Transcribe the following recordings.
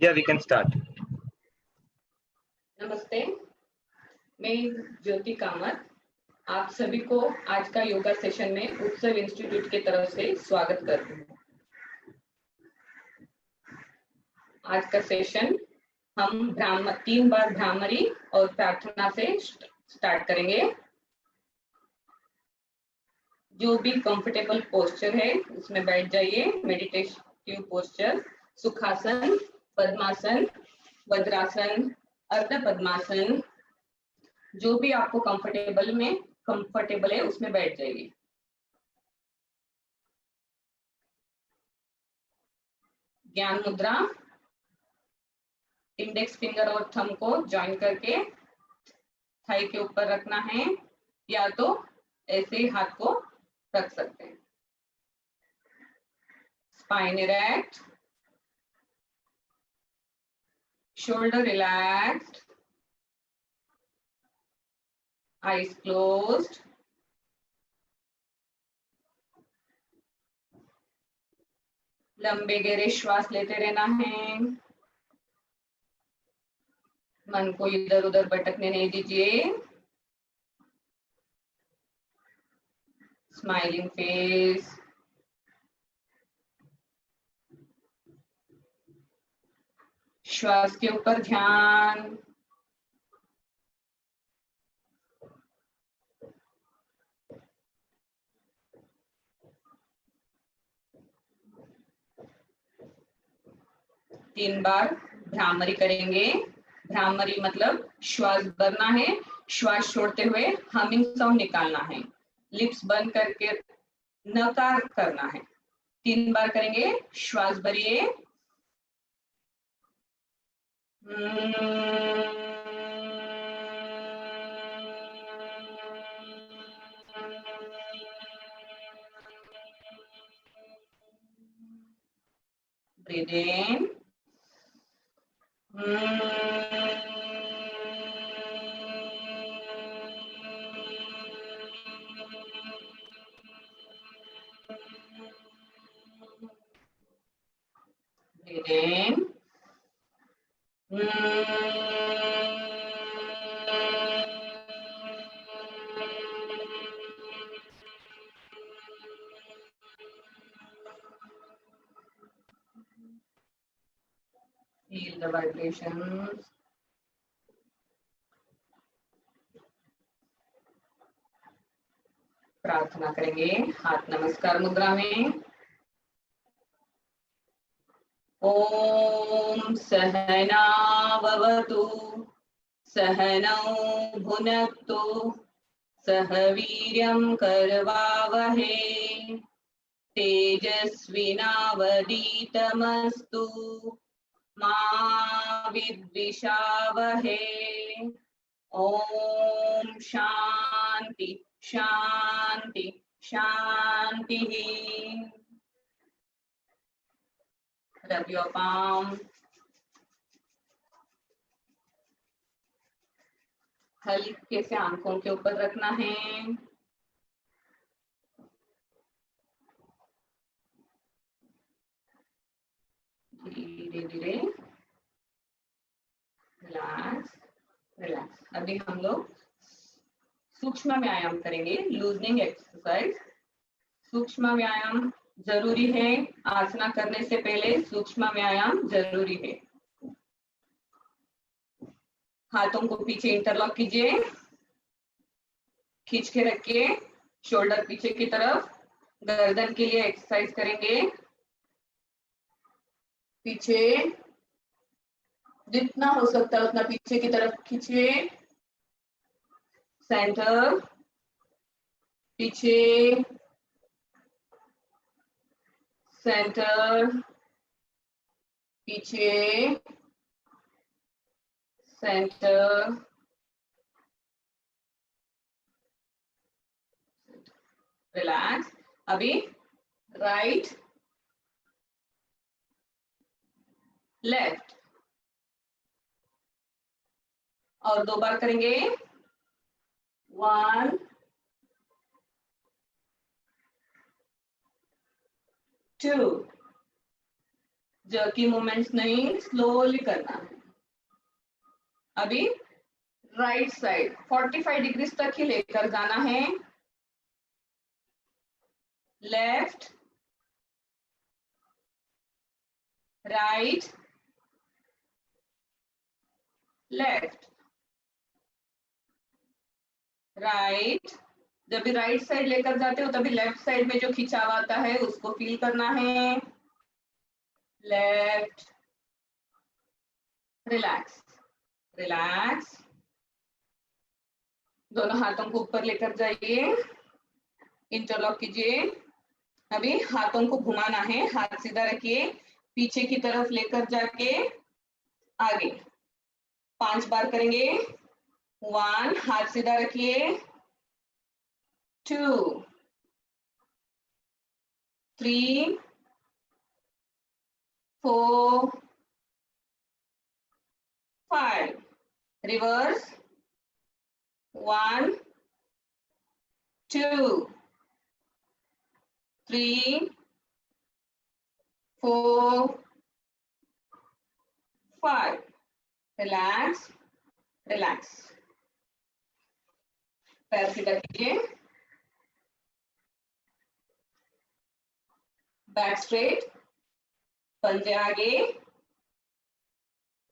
Yeah, we can start. नमस्ते, मैं ज्योति कामत आप सभी को आज का योगा सेशन में उत्सव इंस्टीट्यूट की तरफ से स्वागत करती हूँ। आज का सेशन हम 3 बार भ्रामरी और प्रार्थना से स्टार्ट करेंगे। जो भी कंफर्टेबल पोस्चर है उसमें बैठ जाइए। मेडिटेटिव पोस्चर, सुखासन, पद्मासन, वज्रासन, अर्ध पद्मासन, जो भी आपको कंफर्टेबल है उसमें बैठ जाइए। ज्ञान मुद्रा, इंडेक्स फिंगर और थंब को ज्वाइन करके थाई के ऊपर रखना है, या तो ऐसे ही हाथ को रख सकते हैं। Spine erect, shoulder relaxed, eyes closed, लंबे गहरे श्वास लेते रहना है। मन को इधर उधर भटकने नहीं दीजिए। स्माइलिंग फेस, श्वास के ऊपर ध्यान। तीन बार भ्रामरी करेंगे। भ्रामरी मतलब श्वास भरना है, श्वास छोड़ते हुए हमिंग साउंड निकालना है, लिप्स बंद करके नकार करना है। 3 बार करेंगे। श्वास भरिए। Breathe in. Breathe in. Feel the vibrations. प्रार्थना करेंगे हाथ नमस्कार मुद्रा में। ओम सहना भवतु, सहनौ भुनक्तु, सह वीर्यं करवावहे, तेजस्विनावधीतमस्तु मा विद्विषावहे। ओम शांति शांति शांति। Rub your palm. हल्के से आंखों के ऊपर रखना है। धीरे धीरे रिलैक्स रिलैक्स। अभी हम लोग सूक्ष्म व्यायाम करेंगे, लूजनिंग एक्सरसाइज। सूक्ष्म व्यायाम जरूरी है। आसना करने से पहले सूक्ष्म व्यायाम जरूरी है। हाथों को पीछे इंटरलॉक कीजिए, खींच के रखिए, शोल्डर पीछे की तरफ। गर्दन के लिए एक्सरसाइज करेंगे। पीछे जितना हो सकता है उतना पीछे की तरफ खींचिए। सेंटर, पीछे, सेंटर, पीछे, सेंटर, रिलैक्स। अभी राइट लेफ्ट, और 2 बार करेंगे। 1 2 जर्की मूवमेंट्स नहीं, स्लोली करना है। अभी राइट साइड 45 डिग्री तक ही लेकर जाना है। Left, right, left, right. जब भी राइट साइड लेकर जाते हो तभी लेफ्ट साइड में जो खिंचाव आता है उसको फील करना है। Left, relax, relax. दोनों हाथों को ऊपर लेकर जाइए, इंटरलॉक कीजिए। अभी हाथों को घुमाना है, हाथ सीधा रखिए, पीछे की तरफ लेकर जाके आगे 5 बार करेंगे। 1, हाथ सीधा रखिए। 2, 3, 4, 5, रिवर्स। 1, 2, 3, 4, 5, relax, relax. पैर सीधा कीजिए, बैक स्ट्रेट, पंजे आगे,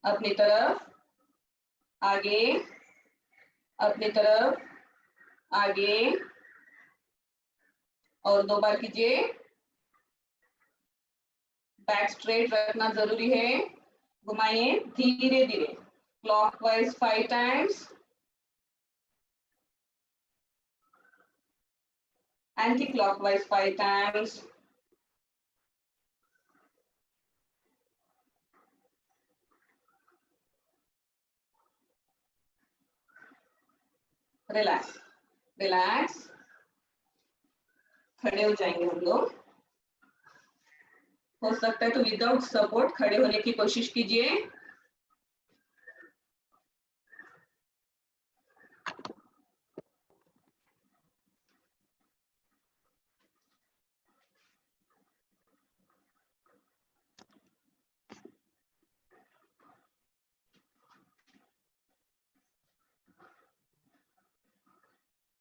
अपनी तरफ, आगे, अपनी तरफ, आगे, और 2 बार कीजिए। बैक स्ट्रेट रखना जरूरी है। घुमाइए धीरे धीरे, clockwise 5 times, anti clockwise 5 times. Relax, relax. खड़े हो जाएंगे हम लोग। हो सकता है तो विदाउट सपोर्ट खड़े होने की कोशिश कीजिए।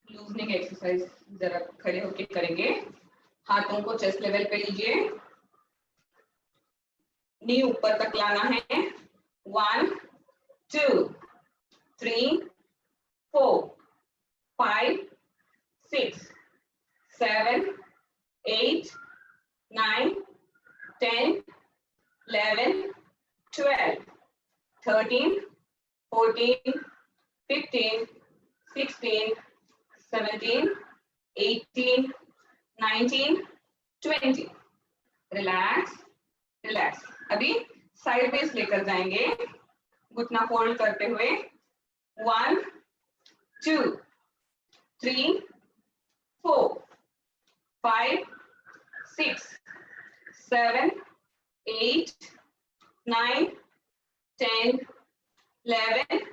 लूजनिंग एक्सरसाइज जरा खड़े होके करेंगे। हाथों को चेस्ट लेवल पे लीजिए, नी ऊपर तक लाना है। 1, 2, 3, 4, 5, 6, 7, 8, 9, 10, 11, 12, 13, 14, 15, 16, 17, 18, 19, 20। Relax, relax. अभी साइड बेस लेकर जाएंगे, घुटना फोल्ड करते हुए। 1, 2, 3, 4, 5, 6, 7, 8, 9, 10, 11,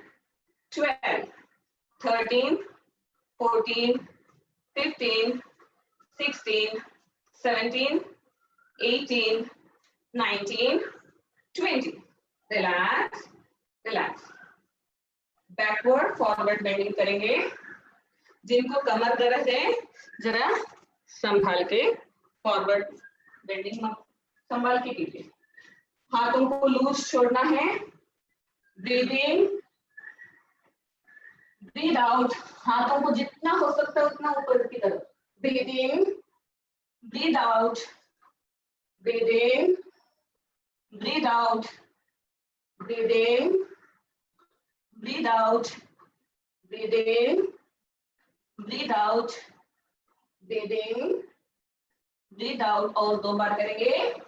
12, 13, 14, 15, 16, 17, 18, 19, 20। Relax, relax. Backward forward bending करेंगे। जिनको कमर दर्द है जरा संभाल के फॉरवर्ड बेंडिंग संभाल के कीजिए। हाथों को लूज छोड़ना है। Breathe in, breathe out. हाथों को जितना हो सकता है उतना ऊपर की तरफ। Breathe in, breathe out, breathe in, breathe out, breathe in, breathe out, breathe in, breathe out, breathe in, breathe out. और 2 बार करेंगे।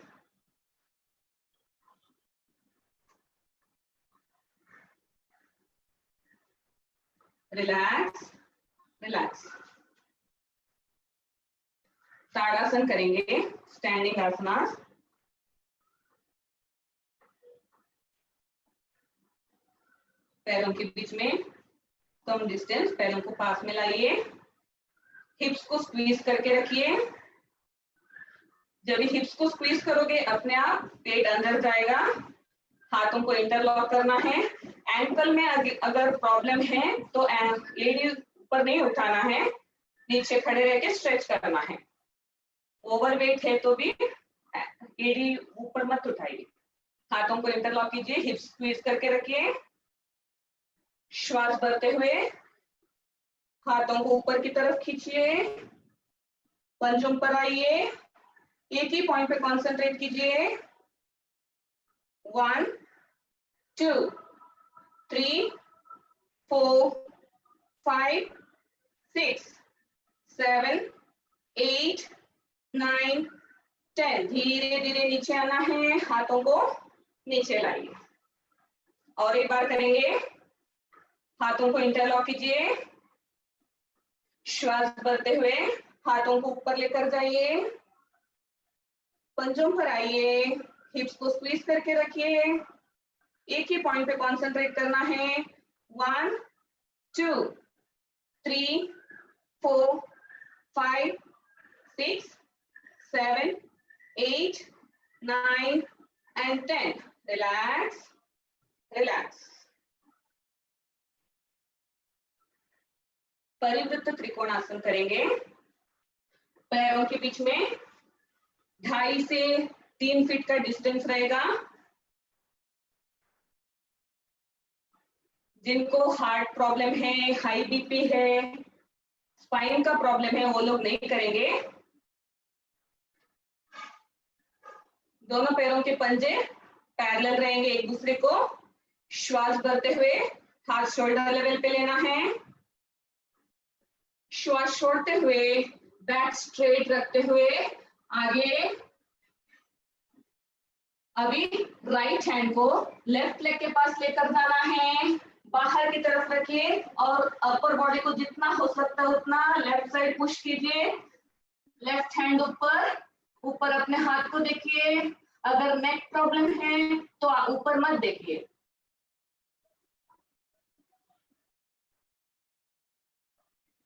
Relax, relax. ताड़ासन करेंगे, स्टैंडिंग आसना। पैरों के बीच में कम डिस्टेंस, पैरों को पास में लाइए। हिप्स को स्क्वीज करके रखिए। जब हिप्स को स्क्वीज करोगे अपने आप पेट अंदर जाएगा, हाथों को इंटरलॉक करना है। एंकल में अगर प्रॉब्लम है तो एड़ी ऊपर नहीं उठाना है, नीचे खड़े रह के स्ट्रेच करना है। ओवरवेट है तो भी एड़ी ऊपर मत उठाइए, हाथों को इंटरलॉक कीजिए, हिप्स स्क्वीज करके रखिए। श्वास भरते हुए हाथों को ऊपर की तरफ खींचिए, पंजुम पर आइए, एक ही पॉइंट पे कंसंट्रेट कीजिए। 1 2 3 4 5 6 7 8 9 10। धीरे धीरे नीचे आना है, हाथों को नीचे लाइए। और एक बार करेंगे, हाथों को इंटरलॉक कीजिए, श्वास भरते हुए हाथों को ऊपर लेकर जाइए, पंजों पर आइए, हिप्स को स्क्वीज करके रखिए, एक ही पॉइंट पे कंसंट्रेट करना है। 1 2 3 4 5 6 7 8 9 and 10। Relax relax. परिवृत्त त्रिकोणासन करेंगे। पैरों के बीच में 2.5 से 3 फीट का डिस्टेंस रहेगा। जिनको हार्ट प्रॉब्लम है, हाई बीपी है, स्पाइन का प्रॉब्लम है, वो लोग नहीं करेंगे। दोनों पैरों के पंजे पैरेलल रहेंगे एक दूसरे को। श्वास भरते हुए हाथ शोल्डर लेवल पे लेना है, श्वास छोड़ते हुए बैक स्ट्रेट रखते हुए आगे। अभी राइट हैंड को लेफ्ट लेग के पास लेकर जाना है, बाहर की तरफ रखिए और अपर बॉडी को जितना हो सकता है उतना लेफ्ट साइड पुश कीजिए। लेफ्ट हैंड ऊपर, ऊपर अपने हाथ को देखिए। अगर नेक प्रॉब्लम है तो ऊपर मत देखिए।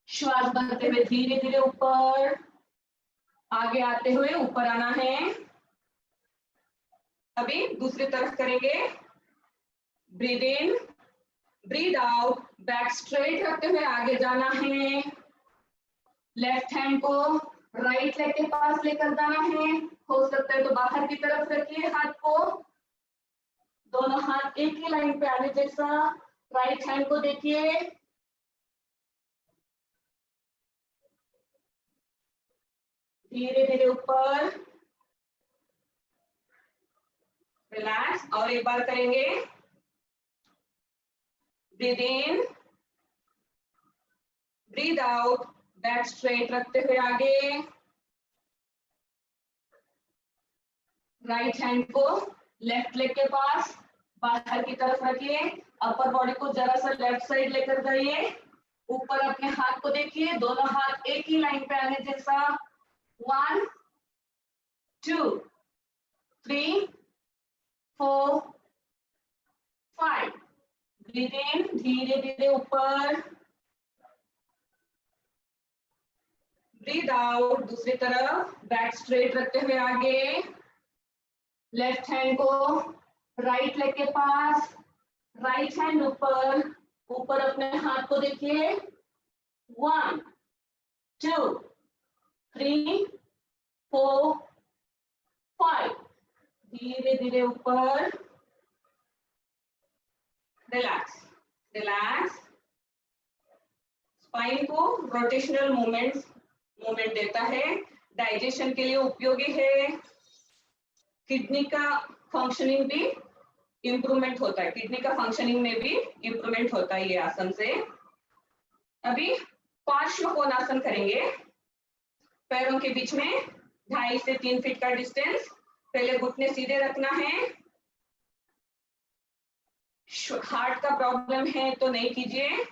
श्वास भरते हुए धीरे धीरे ऊपर, आगे आते हुए ऊपर आना है। अभी दूसरी तरफ करेंगे। Breathe in, breathe out, back straight रखते हुए आगे जाना है। लेफ्ट हैंड को राइट लेग के पास लेकर जाना है, हो सकता है तो बाहर की तरफ रखिए हाथ को। दोनों हाथ एक ही लाइन पे आने जैसा। राइट हैंड को देखिए, धीरे धीरे ऊपर, रिलैक्स। और एक बार करेंगे। Breathe in, breathe out, back straight रखते हुए आगे। राइट हैंड को लेफ्ट लेग के पास बाहर की तरफ रखिए। अपर बॉडी को जरा सा लेफ्ट साइड लेकर जाइए। ऊपर अपने हाथ को देखिए, दोनों हाथ एक ही लाइन पे आने जैसा। 1 2 3 4 5। ब्रीद इन, धीरे धीरे ऊपर, ब्रीद आउट दूसरी तरफ, बैक स्ट्रेट रखते हुए आगे। लेफ्ट हैंड को राइट लेग के पास, राइट हैंड ऊपर, ऊपर अपने हाथ को देखिए। 1 2 3 4 5। धीरे धीरे ऊपर, रिलैक्स रिलैक्स। स्पाइन को रोटेशनल मूवमेंट देता है, डाइजेशन के लिए उपयोगी है। किडनी का फंक्शनिंग भी इंप्रूवमेंट होता है, किडनी का फंक्शनिंग में भी इंप्रूवमेंट होता है ये आसन से। अभी पार्श्व कोणासन करेंगे। पैरों के बीच में 2.5 से 3 फीट का डिस्टेंस। पहले घुटने सीधे रखना है। हार्ट का प्रॉब्लम है तो नहीं कीजिए।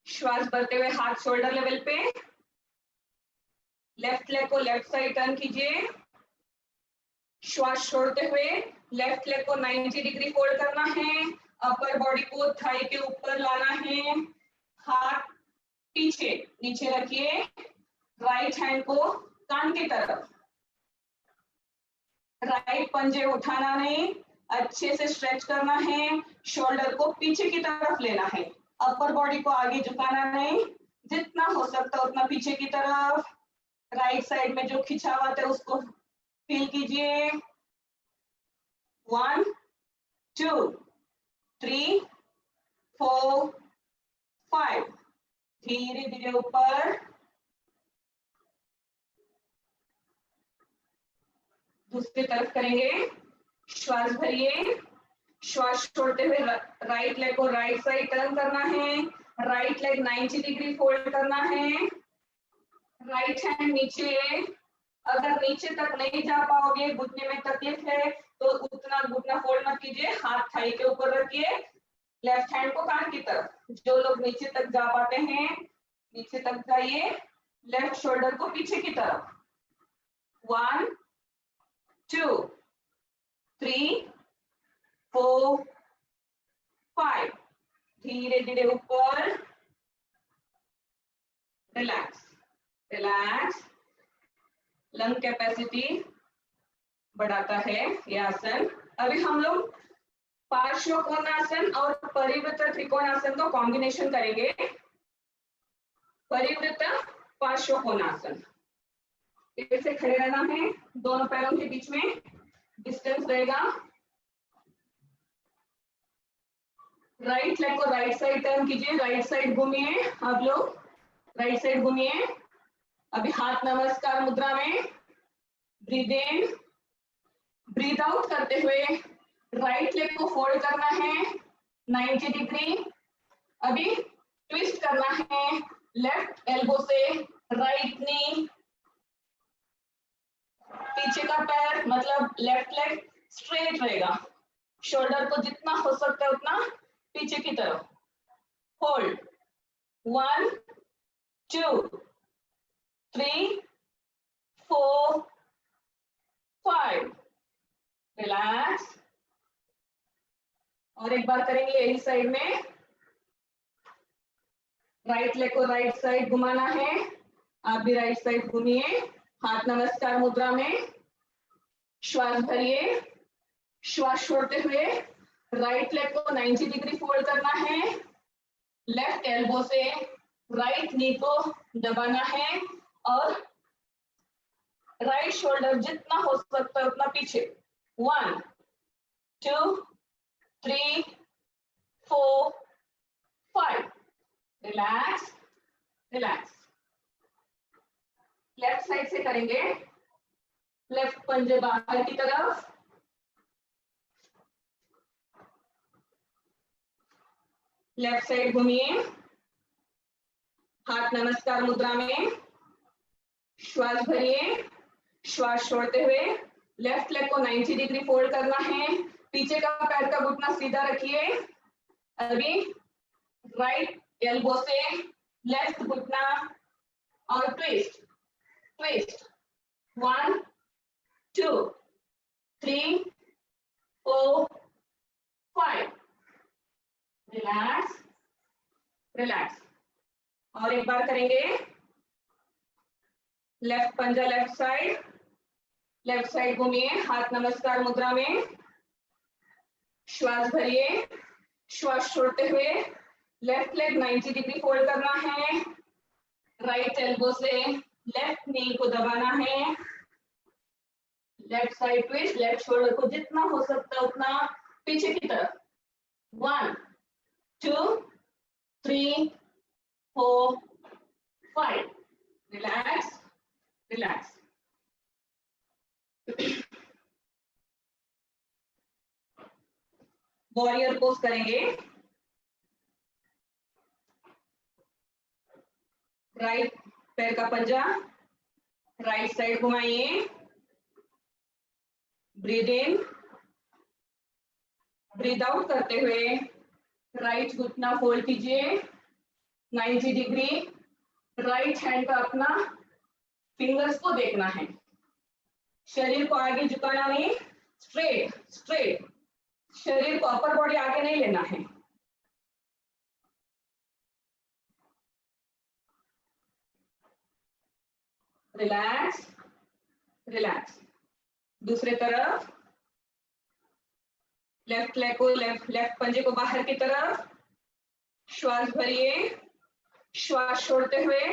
श्वास भरते हुए हाथ शोल्डर लेवल पे, लेफ्ट लेग को लेफ्ट साइड टर्न कीजिए। श्वास छोड़ते हुए लेफ्ट लेग को 90 डिग्री फोल्ड करना है। अपर बॉडी को थाई के ऊपर लाना है, हाथ पीछे नीचे रखिए। राइट हैंड को कान की तरफ, राइट पंजे उठाना नहीं, अच्छे से स्ट्रेच करना है, शोल्डर को पीछे की तरफ लेना है, अपर बॉडी को आगे झुकाना नहीं, जितना हो सकता है उतना पीछे की तरफ। राइट साइड में जो खिंचावट है उसको फील कीजिए। 1 2 3 4 5, धीरे धीरे ऊपर। दूसरी तरफ करेंगे, श्वास भरिए, श्वास छोड़ते हुए राइट लेग को राइट साइड टर्न करना है, राइट लेग 90 डिग्री फोल्ड करना है, राइट हैंड नीचे। अगर नीचे तक नहीं जा पाओगे, घुटने में तकलीफ है, तो उतना घुटना फोल्ड मत कीजिए, हाथ थाई के ऊपर रखिए, लेफ्ट हैंड को कान की तरफ। जो लोग नीचे तक जा पाते हैं नीचे तक जाइए, लेफ्ट शोल्डर को पीछे की तरफ। 1 2 3 4 5, धीरे धीरे ऊपर। रिलैक्स रिलैक्स, लंग कैपेसिटी बढ़ाता है ये आसन। अभी हम लोग पार्श्व कोणासन और परिवृत्त त्रिकोणासन का कॉम्बिनेशन करेंगे। परिवृत्त पार्श्व कोणासन, ऐसे खड़े रहना है, दोनों पैरों के बीच में डिस्टेंस रहेगा। राइट लेग को राइट साइड टर्न कीजिए, राइट साइड घूमिए, आप लोग राइट साइड घूमिए। अभी हाथ नमस्कार मुद्रा में, ब्रीद इन, ब्रीद आउट करते हुए राइट लेग को फोल्ड करना है 90 डिग्री। अभी ट्विस्ट करना है, लेफ्ट एल्बो से राइट नी, पीछे का पैर मतलब लेफ्ट लेग स्ट्रेट रहेगा, शोल्डर को जितना हो सकता है उतना पीछे की तरफ। Hold 1 2 3 4 5, relax. और एक बार करेंगे यही साइड में, राइट लेग को राइट साइड घुमाना है, आप भी राइट साइड घूमिए, हाथ नमस्कार मुद्रा में, श्वास भरिए, श्वास छोड़ते हुए राइट लेग को 90 डिग्री फोल्ड करना है, लेफ्ट एल्बो से राइट नी को दबाना है और राइट शोल्डर जितना हो सकता है उतना पीछे। 1 2 3 4 5, रिलैक्स रिलैक्स। लेफ्ट साइड से करेंगे, लेफ्ट पंजे बाहर की तरफ, लेफ्ट साइड घूमिए, हाथ नमस्कार मुद्रा में, श्वास भरिए, श्वास छोड़ते हुए लेफ्ट लेग को 90 डिग्री फोल्ड करना है, पीछे का पैर का घुटना सीधा रखिए। अभी राइट एल्बो से लेफ्ट घुटना और ट्विस्ट ट्विस्ट। 1 2 3 4 5, relax relax. और एक बार करेंगे, लेफ्ट पंजा लेफ्ट साइड घूमिए, हाथ नमस्कार मुद्रा में, श्वास भरिए, श्वास छोड़ते हुए लेफ्ट लेग 90 डिग्री फोल्ड करना है, राइट एल्बो से लेफ्ट नी को दबाना है, left side twist, left shoulder को जितना हो सकता है उतना पीछे की तरफ। 1 2 3 4 5, रिलैक्स रिलैक्स। वॉरियर पोज करेंगे, राइट पैर का पंजा राइट साइड घुमाइए, ब्रीद इन, ब्रीद आउट करते हुए राइट घुटना फोल्ड कीजिए 90 डिग्री, राइट हैंड का अपना फिंगर्स को देखना है, शरीर को आगे झुकाना नहीं, स्ट्रेट स्ट्रेट, शरीर को अपर बॉडी आगे नहीं लेना है। Relax relax. दूसरे तरफ लेफ्ट लेग को लेफ्ट पंजे को बाहर की तरफ, श्वास भरिए, श्वास छोड़ते हुए।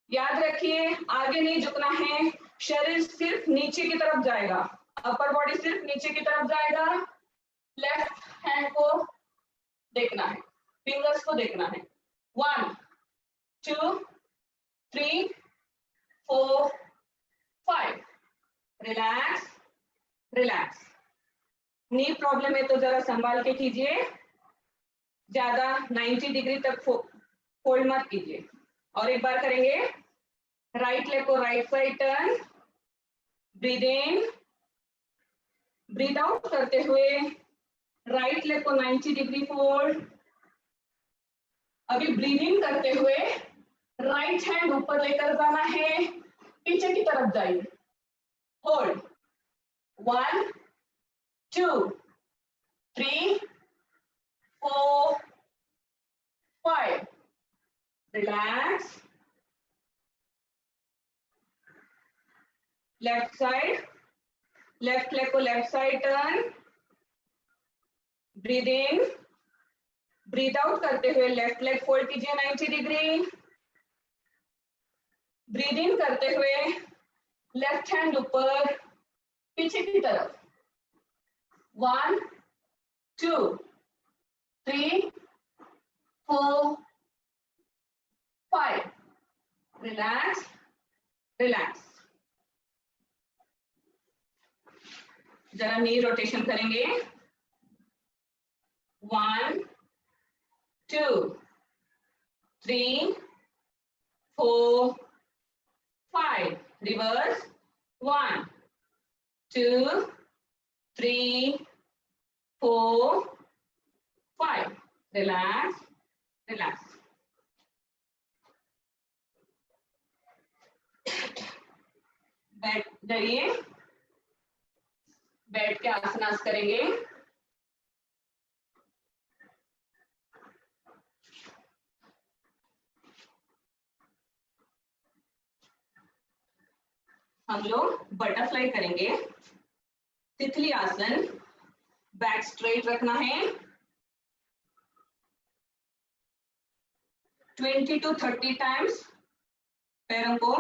याद रखिए आगे नहीं झुकना है, शरीर सिर्फ नीचे की तरफ जाएगा, अपर बॉडी सिर्फ नीचे की तरफ जाएगा। लेफ्ट हैंड को देखना है, फिंगर्स को देखना है। 1 2 3 4 5। Relax relax. नी प्रॉब्लम है तो जरा संभाल के कीजिए, ज्यादा 90 डिग्री तक फोल्ड मत कीजिए। और एक बार करेंगे, राइट लेग को right side turn, breathe in, breathe out करते हुए राइट लेग को 90 डिग्री फोल्ड। अभी ब्रीद इन करते हुए राइट हैंड ऊपर लेकर जाना है, पीछे की तरफ जाइए, hold. 1 2 3 4 5। Relax. Left side, left leg को left side turn, breathe in, breathe out करते हुए लेफ्ट लेग फोल्ड कीजिए 90 डिग्री। ब्रीद इन करते हुए लेफ्ट हैंड ऊपर, पीछे की तरफ। 1 2 3 4 5। Relax relax. जरा नी रोटेशन करेंगे। 1 2 3 4 5। रिवर्स। 1 2 3 4 5। Relax relax. बैठ जाइए, बैठ के आसनास करेंगे। हम लोग बटरफ्लाई करेंगे। तितली आसन, बैक स्ट्रेट रखना है। 20 to 30 टाइम्स पैरों को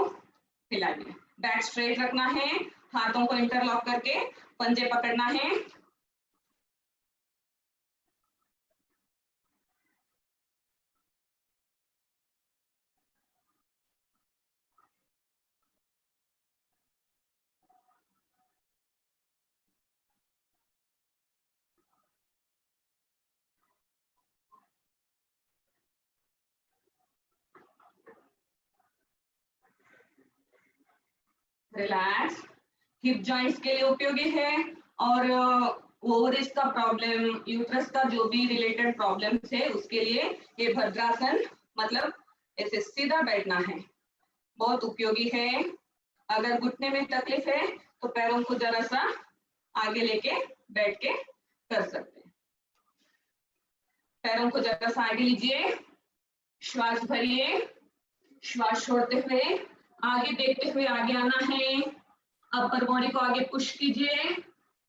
हिलाइए। बैक स्ट्रेट रखना है, हाथों को इंटरलॉक करके पंजे पकड़ना है। रिलैक्स। हिप जॉइंट्स के लिए उपयोगी है, और ओवरीज का प्रॉब्लम, यूट्रस का जो भी रिलेटेड प्रॉब्लम्स है उसके लिए ये भद्रासन, मतलब ऐसे सीधा बैठना है, बहुत उपयोगी है। अगर घुटने में तकलीफ है तो पैरों को जरा सा आगे लेके बैठ के कर सकते हैं। पैरों को जरा सा आगे लीजिए, श्वास भरिए, श्वास छोड़ते हुए आगे देखते हुए आगे आना है। अपर बॉडी को आगे पुश कीजिए।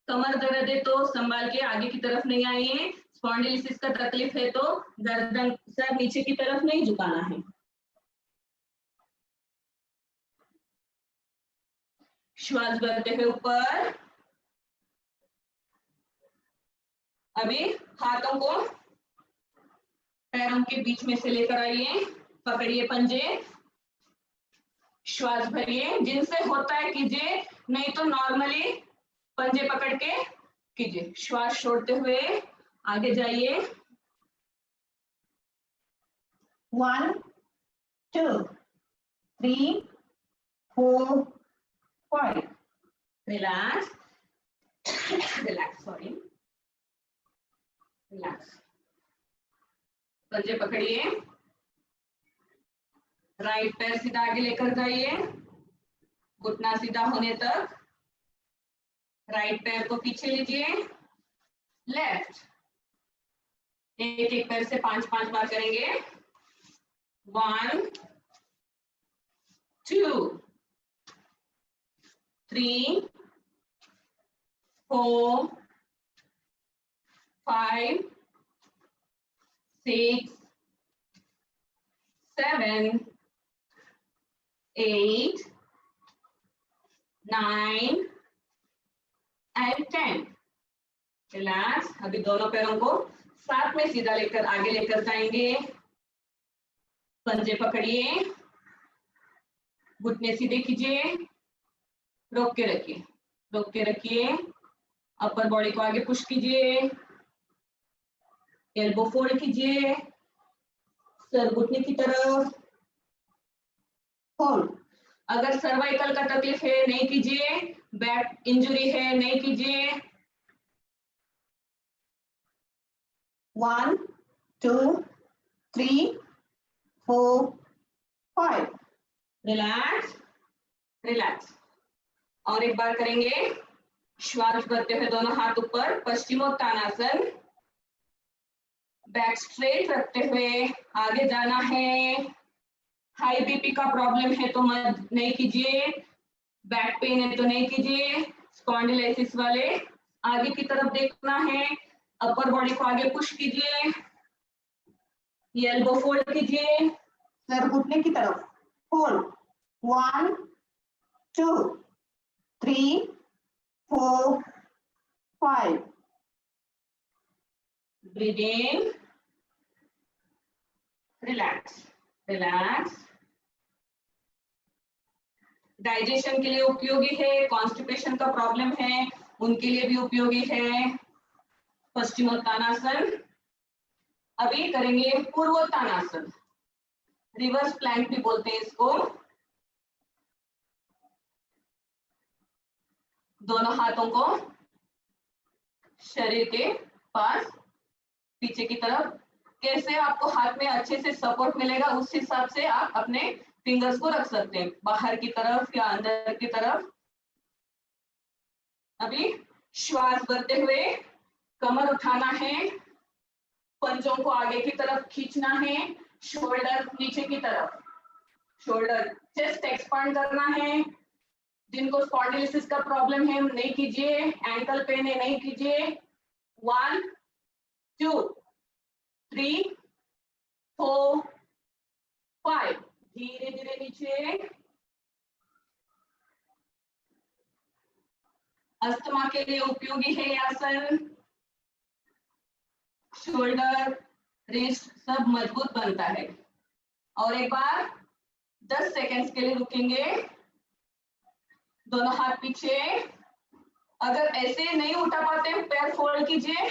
कमर दर्द है तो संभाल के आगे की तरफ नहीं आइए। स्पॉन्डिलिसिस का तकलीफ है तो गर्दन सर नीचे की तरफ नहीं झुकाना है। श्वास भरते हुए ऊपर। अभी हाथों को पैरों के बीच में से लेकर आइए, पकड़िए पंजे, श्वास भरिए। जिनसे होता है कीजिए, नहीं तो नॉर्मली पंजे पकड़ के कीजिए। श्वास छोड़ते हुए आगे जाइए। 1 2 3 4 5। Relax relax, sorry, relax. पंजे पकड़िए, राइट पैर सीधा आगे लेकर जाइए, घुटना सीधा होने तक। राइट पैर को पीछे लीजिए, लेफ्ट। एक एक पैर से 5-5 बार करेंगे। 1 2 3 4 5 6 7 8 9 and 10। रिलैक्स। अभी दोनों पैरों को साथ में सीधा लेकर आगे लेकर जाएंगे। पंजे पकड़िए, घुटने सीधे कीजिए, रोक के रखिए, रोक के रखिए। अपर बॉडी को आगे पुश कीजिए, एल्बो फोल्ड कीजिए, सर घुटने की तरफ, होल्ड। अगर सर्वाइकल का तकलीफ है नहीं कीजिए, बैक इंजरी है नहीं कीजिए। 1 2 3 4 5। Relax relax. और एक बार करेंगे। श्वास भरते हुए दोनों हाथ ऊपर, पश्चिमोत्तानासन। बैक स्ट्रेट रखते हुए आगे जाना है। हाई बीपी का प्रॉब्लम है तो मत नहीं कीजिए, बैक पेन है तो नहीं कीजिए। स्पॉन्डिलाइटिस वाले आगे की तरफ देखना है। अपर बॉडी को आगे पुश कीजिए, एल्बो फोल्ड कीजिए, सर घुटने की तरफ, होल्ड। 1 2 3 4 5। ब्रीथ इन, रिलैक्स रिलैक्स। डाइजेशन के लिए उपयोगी है, कॉन्स्टिपेशन का प्रॉब्लम है उनके लिए भी उपयोगी है पश्चिमोत्तानासन। अभी करेंगे पूर्वोत्तानासन, रिवर्स प्लैंक भी बोलते हैं इसको। दोनों हाथों को शरीर के पास पीछे की तरफ, कैसे आपको हाथ में अच्छे से सपोर्ट मिलेगा उस हिसाब से आप अपने फिंगर्स को रख सकते हैं, बाहर की तरफ या अंदर की तरफ। अभी श्वास भरते हुए कमर उठाना है, पंजों को आगे की तरफ खींचना है, शोल्डर नीचे की तरफ, शोल्डर चेस्ट एक्सपांड करना है। जिनको स्पॉन्डिलोसिस का प्रॉब्लम है नहीं कीजिए, एंकल पेन है नहीं कीजिए। 1 2 3 4 5। धीरे धीरे नीचे। अस्थमा के लिए उपयोगी है आसन। शोल्डर रिस्ट सब मजबूत बनता है। और एक बार 10 सेकेंड्स के लिए रुकेंगे, दोनों हाथ पीछे। अगर ऐसे नहीं उठा पाते पैर फोल्ड कीजिए,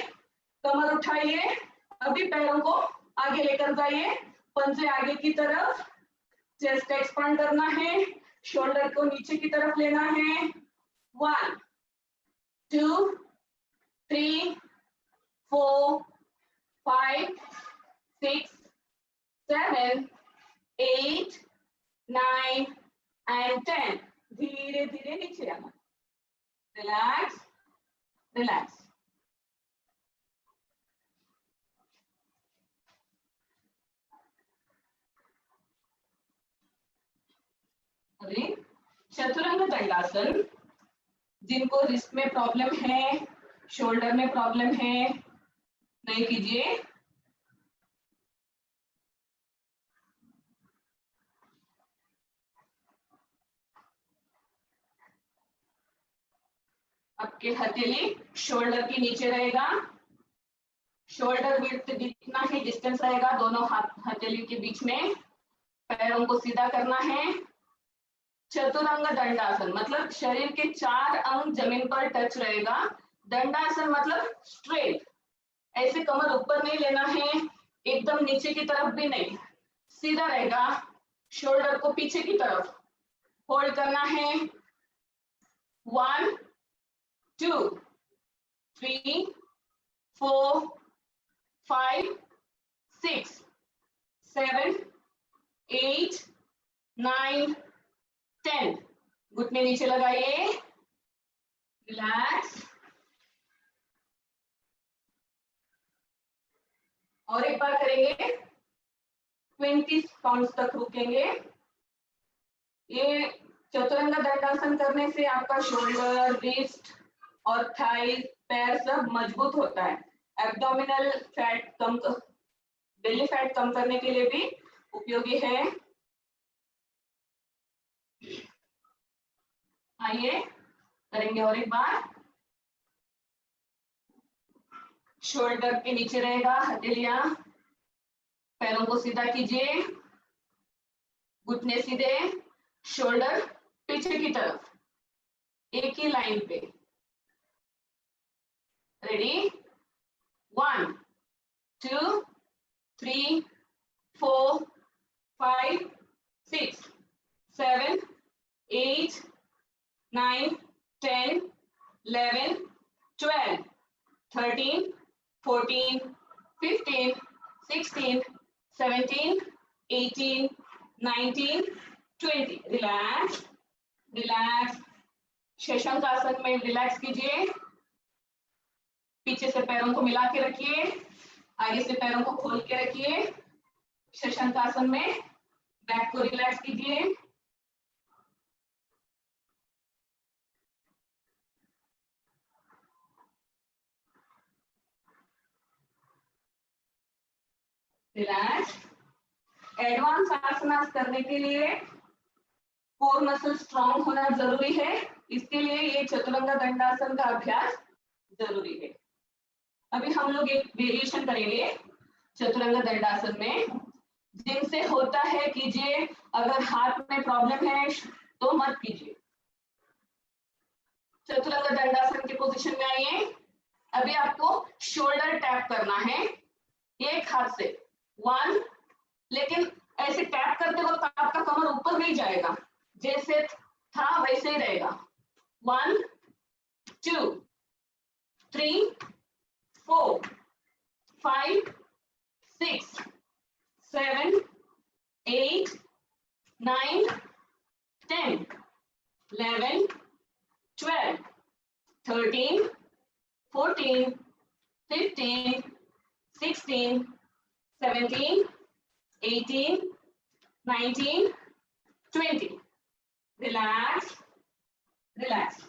कमर उठाइए, अभी पैरों को आगे लेकर जाइए, पंजे आगे की तरफ, चेस्ट एक्सपांड करना है, शोल्डर को नीचे की तरफ लेना है। 1 2 3 4 5 6 7 8 9 and 10। धीरे धीरे नीचे आना। Relax relax. अभी चतुरंग दंडासन, जिनको रिस्ट में प्रॉब्लम है, शोल्डर में प्रॉब्लम है नहीं कीजिए। आपके हथेली शोल्डर के नीचे रहेगा, शोल्डर विड्थ जितना ही डिस्टेंस रहेगा दोनों हथेली के बीच में। पैरों को सीधा करना है। चतुरंग दंडासन मतलब शरीर के 4 अंग जमीन पर टच रहेगा। दंडासन मतलब स्ट्रेट, ऐसे कमर ऊपर नहीं लेना है, एकदम नीचे की तरफ भी नहीं, सीधा रहेगा। शोल्डर को पीछे की तरफ होल्ड करना है। 1 2 3 4 5 6 7 8 9 10। घुटने नीचे लगाइए, रिलैक्स। और एक बार करेंगे, 20 काउंट्स तक रुकेंगे। ये चतुरंग दंडासन करने से आपका शोल्डर, रिस्ट और थाई पैर सब मजबूत होता है। एब्डोमिनल फैट कम, बेली फैट कम करने के लिए भी उपयोगी है। आइए करेंगे और एक बार। शोल्डर के नीचे रहेगा हथेलियां, पैरों को सीधा कीजिए, घुटने सीधे, शोल्डर पीछे की तरफ, एक ही लाइन पे। रेडी, 1 2 3 4 5 6 7 8 9 10 11 12 13 14 15 16 17 18 19 20। Relax relax. शशांकासन में रिलैक्स कीजिए, पीछे से पैरों को मिला के रखिए, आगे से पैरों को खोल के रखिए। शशांकासन में बैक को रिलैक्स कीजिए। रिलैक्स। एडवांस आसनास करने के लिए कोर मसल स्ट्रांग होना जरूरी है, इसके लिए ये चतुरंग दंडासन का अभ्यास जरूरी है। अभी हम लोग एक वेरिएशन करेंगे चतुरंग दंडासन में, जिनसे होता है कीजिए, अगर हाथ में प्रॉब्लम है तो मत कीजिए। चतुरंग दंडासन के पोजीशन में आइए। अभी आपको शोल्डर टैप करना है एक हाथ से, 1, लेकिन ऐसे टैप करते वक्त आपका कमर ऊपर नहीं जाएगा, जैसे था वैसे ही रहेगा। 1 2 3 4 5 6 7 8 9 10 11 12 13 14 15 16 17 18 19 20। Relax relax.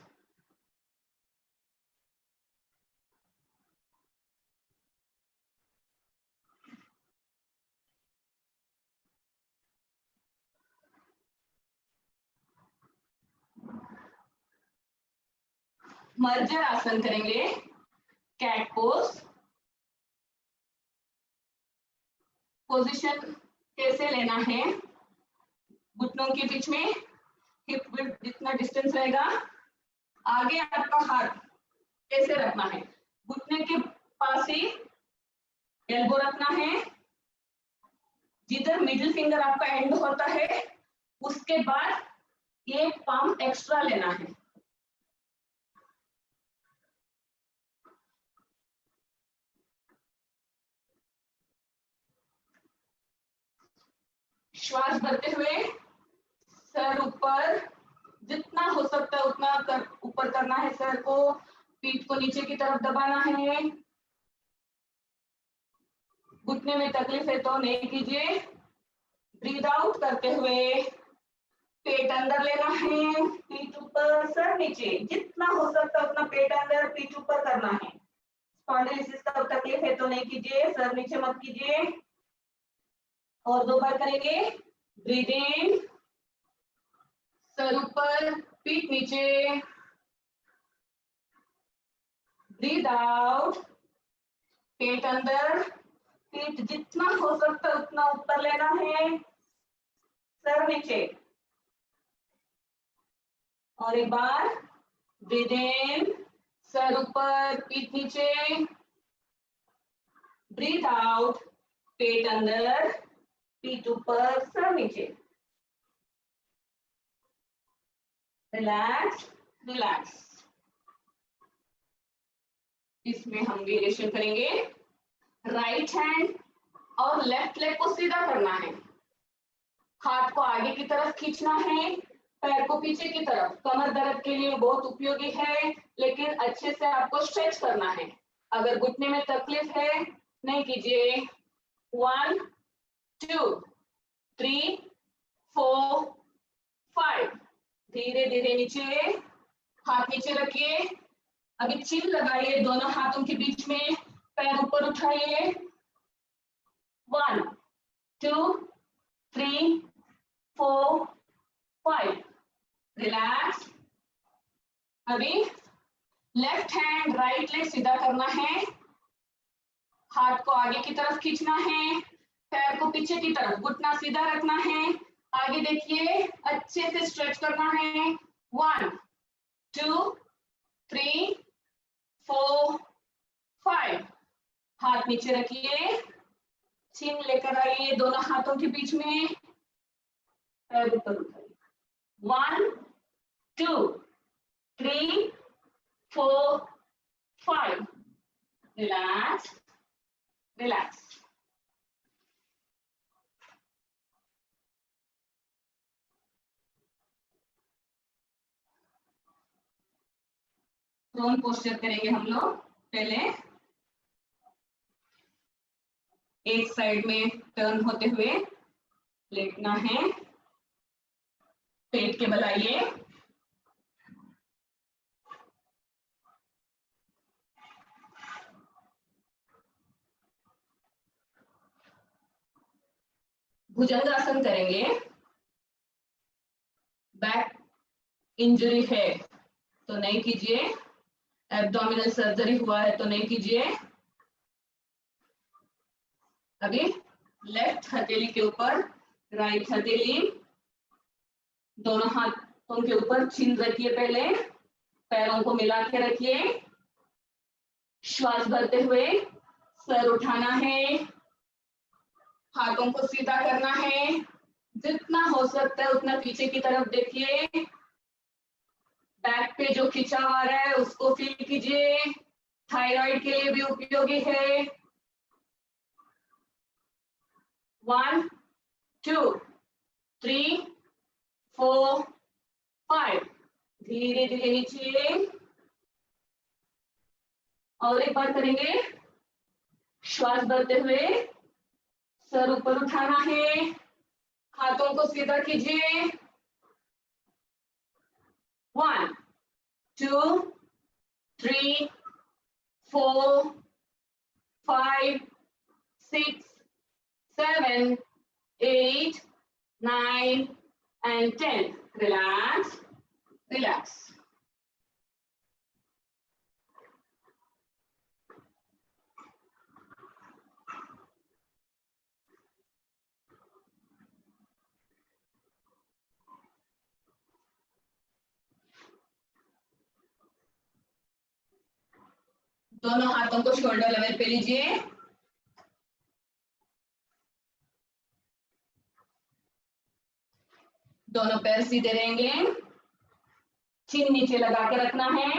मर्जर आसन करेंगे, कैट पोज। पोजीशन कैसे लेना है, घुटनों के बीच में हिप विड्थ जितना डिस्टेंस रहेगा, आगे आपका हाथ कैसे रखना है, घुटने के पास ही एल्बो रखना है, जिधर मिडिल फिंगर आपका एंड होता है उसके बाद एक पाम एक्स्ट्रा लेना है। श्वास भरते हुए सर ऊपर, जितना हो सकता है उतना ऊपर करना है सर को, पीठ को नीचे की तरफ दबाना है। घुटने में तकलीफ है तो नहीं कीजिए। ब्रीद आउट करते हुए पेट अंदर लेना है, पीठ ऊपर सर नीचे, जितना हो सकता है उतना पेट अंदर पीठ ऊपर करना है। स्पॉन्डिलोसिस का तकलीफ है तो नहीं कीजिए, सर नीचे मत कीजिए। और 2 बार करेंगे। ब्रीद इन, सर ऊपर पीठ नीचे, ब्रीद आउट, पेट अंदर, पीठ जितना हो सकता है उतना ऊपर लेना है, सर नीचे। और एक बार ब्रीद इन, सर ऊपर पीठ नीचे, ब्रीद आउट, पेट अंदर, पीठ ऊपर, सर नीचे। Relax relax. इसमें हम वेरिएशन करेंगे, राइट हैंड और लेफ्ट लेग को सीधा करना है, हाथ को आगे की तरफ खींचना है, पैर को पीछे की तरफ। कमर दर्द के लिए बहुत उपयोगी है, लेकिन अच्छे से आपको स्ट्रेच करना है। अगर घुटने में तकलीफ है नहीं कीजिए। 1 2 3 4 5। धीरे धीरे नीचे, हाथ नीचे रखिए, अभी चिन लगाइए दोनों हाथों के बीच में, पैर ऊपर उठाइए, 1 2 3 4 5, रिलैक्स। अभी लेफ्ट हैंड राइट लेग सीधा करना है, हाथ को आगे की तरफ खींचना है, पैर को पीछे की तरफ, घुटना सीधा रखना है, आगे देखिए, अच्छे से स्ट्रेच करना है, 1 2 3 4 5, हाथ नीचे रखिए, चिन लेकर आइए दोनों हाथों के बीच में, पैर ऊपर उठाइए, 1 2 3 4 5, रिलैक्स रिलैक्स। प्रोन पोस्चर करेंगे हम लोग। पहले एक साइड में टर्न होते हुए लेटना है, पेट के बल आइए, भुजंगासन करेंगे। बैक इंजरी है तो नहीं कीजिए, एब्डोमिनल सर्जरी हुआ है तो नहीं कीजिए। अभी लेफ्ट हथेली के ऊपर राइट हथेली, दोनों हाथों के ऊपर चिन रखिए, पहले पैरों को मिला के रखिए, श्वास भरते हुए सर उठाना है, हाथों को सीधा करना है, जितना हो सकता है उतना पीछे की तरफ देखिए, बैक पे जो खिंचाव आ रहा है उसको फील कीजिए, थायराइड के लिए भी उपयोगी है। 1 2 3 4 5, धीरे धीरे नीचे, और एक बार करेंगे, श्वास भरते हुए सर ऊपर उठाना है, हाथों को सीधा कीजिए, 1 2 3 4 5 6 7 8 9 and 10, relax relax। दोनों हाथों को शोल्डर लेवल पे लीजिए, दोनों पैर सीधे रहेंगे, चिन नीचे लगा के रखना है।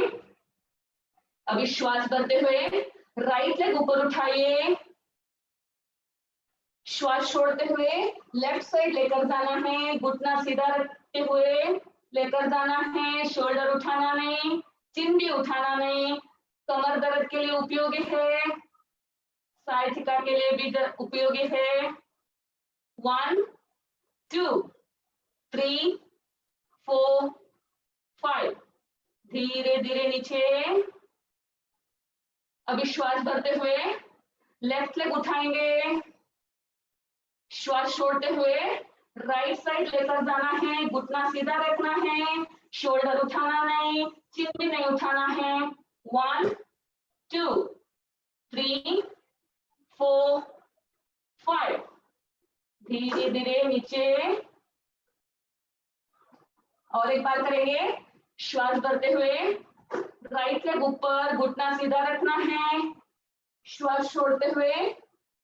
अभी श्वास भरते हुए राइट लेग ऊपर उठाइए, श्वास छोड़ते हुए लेफ्ट साइड लेकर जाना है, घुटना सीधा रखते हुए लेकर जाना है, शोल्डर उठाना नहीं, चिन भी उठाना नहीं, कमर दर्द के लिए उपयोगी है, साइथिका के लिए भी उपयोगी है। 1 2 3 4 5, धीरे धीरे नीचे। अभी श्वास भरते हुए लेफ्ट लेग उठाएंगे, श्वास छोड़ते हुए राइट साइड लेकर जाना है, घुटना सीधा रखना है, शोल्डर उठाना नहीं, चिन भी नहीं उठाना है। 1 2 3 4 5, धीरे धीरे नीचे, और एक बार करेंगे, श्वास भरते हुए राइट लेग ऊपर, घुटना सीधा रखना है, श्वास छोड़ते हुए